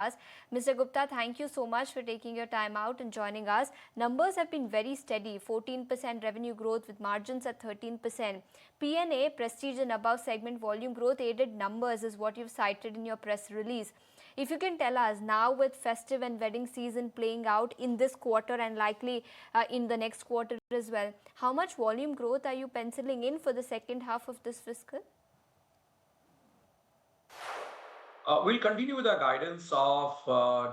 Mr. Gupta, thank you so much for taking your time out and joining us. Numbers have been very steady, 14% revenue growth with margins at 13%. P&A, prestige and above segment volume growth aided numbers is what you've cited in your press release. If you can tell us now, with festive and wedding season playing out in this quarter and likely in the next quarter as well, how much volume growth are you penciling in for the second half of this fiscal? We'll continue with our guidance of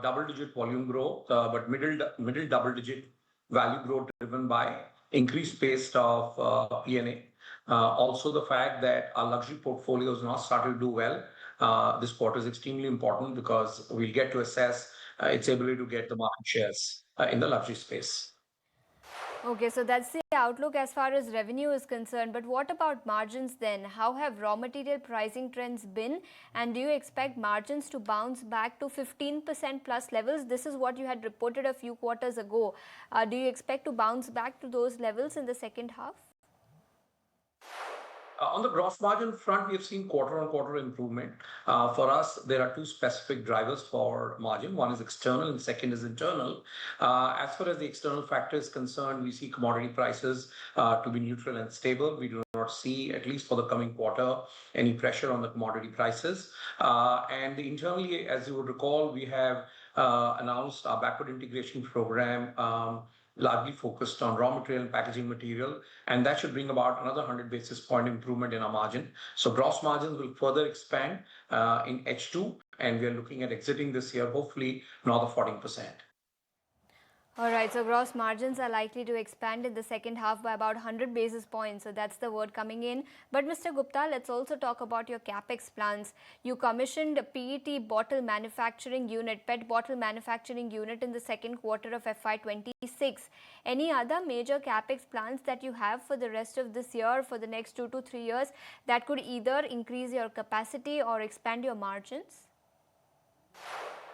double-digit volume growth, but middle double-digit value growth driven by increased pace of P&A. Also, the fact that our luxury portfolio has now started to do well this quarter is extremely important because we'll get to assess its ability to get the market shares in the luxury space. Okay, so that's the outlook as far as revenue is concerned. But what about margins then? How have raw material pricing trends been? And do you expect margins to bounce back to 15% plus levels? This is what you had reported a few quarters ago. Do you expect to bounce back to those levels in the second half? On the gross margin front, we have seen quarter-on-quarter improvement. For us, there are two specific drivers for margin. One is external and second is internal. As far as the external factor is concerned, we see commodity prices to be neutral and stable. We do not see, at least for the coming quarter, any pressure on the commodity prices. And internally, as you would recall, we have announced our backward integration program, largely focused on raw material and packaging material, and that should bring about another 100 basis point improvement in our margin. So gross margins will further expand in H2, and we are looking at exiting this year, hopefully, north of 14%. All right, so gross margins are likely to expand in the second half by about 100 basis points. So that's the word coming in. But Mr. Gupta, let's also talk about your Capex plans. You commissioned a PET bottle manufacturing unit, PET bottle manufacturing unit in the second quarter of FY26. Any other major Capex plans that you have for the rest of this year, for the next 2 to 3 years, that could either increase your capacity or expand your margins?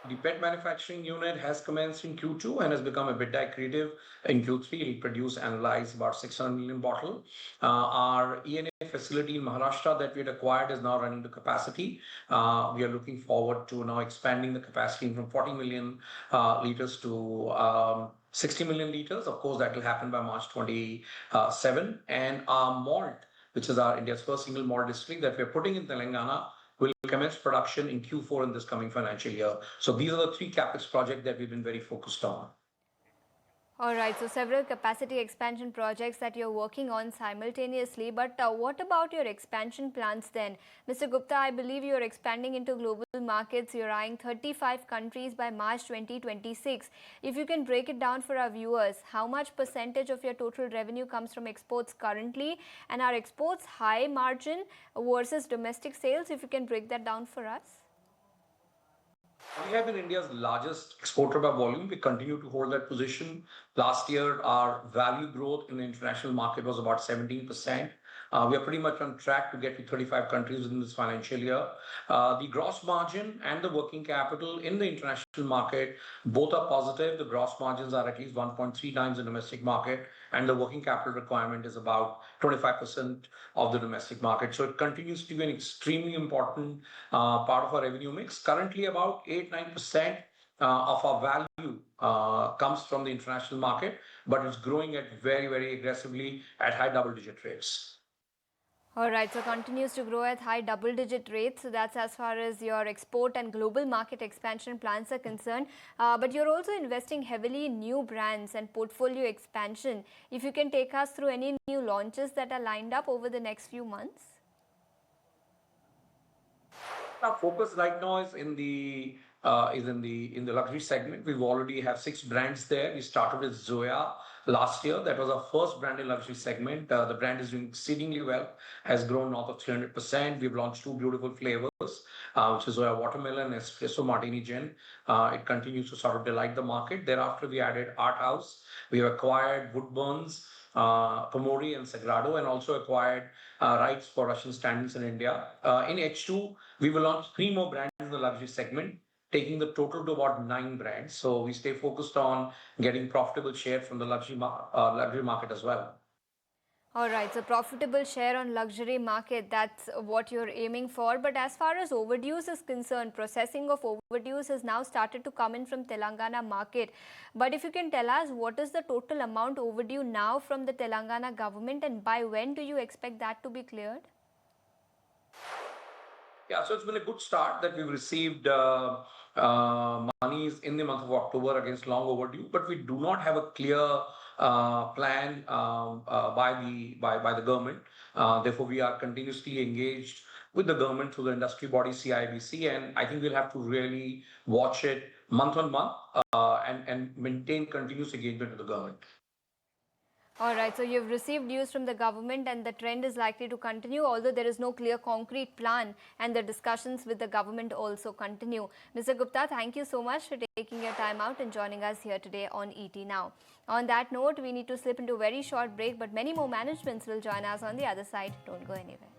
The PET manufacturing unit has commenced in Q2 and has become a bit accretive. In Q3, it will produce analyze about 600 million bottles. Our ENA facility in Maharashtra that we had acquired is now running to capacity. We are looking forward to now expanding the capacity from 40 million liters to 60 million liters. Of course, that will happen by March 27. And our malt, which is our India's first single malt distillery that we are putting in Telangana, will commence production in Q4 in this coming financial year. So these are the three Capex projects that we've been very focused on. All right, so several capacity expansion projects that you're working on simultaneously. But what about your expansion plans then? Mr. Gupta, I believe you're expanding into global markets. You're eyeing 35 countries by March 2026. If you can break it down for our viewers, how much percentage of your total revenue comes from exports currently? And are exports high margin versus domestic sales? If you can break that down for us. We have been India's largest exporter by volume. We continue to hold that position. Last year, our value growth in the international market was about 17%. We are pretty much on track to get to 35 countries in this financial year. The gross margin and the working capital in the international market, both are positive. The gross margins are at least 1.3 times the domestic market, and the working capital requirement is about 25% of the domestic market. So it continues to be an extremely important part of our revenue mix. Currently, about 8-9% of our value comes from the international market, but it's growing at very, very aggressively at high double-digit rates. All right, so continues to grow at high double-digit rates. So that's as far as your export and global market expansion plans are concerned. But you're also investing heavily in new brands and portfolio expansion. If you can take us through any new launches that are lined up over the next few months. Our focus right now is in the luxury segment. We already have 6 brands there. We started with Zoya last year. That was our first brand in luxury segment. The brand is doing exceedingly well, has grown north of 300%. We've launched 2 beautiful flavors, which is Zoya Watermelon and Espresso Martini Gin. It continues to sort of delight the market. Thereafter, we added Art House. We have acquired Woodburns, Pomori and Sagrado, and also acquired rights for Russian standards in India. In H2, we will launch 3 more brands in the luxury segment, taking the total to about 9 brands. So we stay focused on getting profitable share from the luxury market as well. All right, so profitable share on luxury market, that's what you're aiming for. But as far as overdues is concerned, processing of overdues has now started to come in from Telangana market. But if you can tell us, what is the total amount overdue now from the Telangana government, and by when do you expect that to be cleared? Yeah, so it's been a good start that we've received monies in the month of October against long overdue, but we do not have a clear plan by the government. Therefore, we are continuously engaged with the government through the industry body CIBC, and I think we'll have to really watch it month on month and maintain continuous engagement with the government. All right, so you've received news from the government and the trend is likely to continue, although there is no clear concrete plan, and the discussions with the government also continue. Mr. Gupta, thank you so much for taking your time out and joining us here today on ET Now. On that note, we need to slip into a very short break, but many more managements will join us on the other side. Don't go anywhere.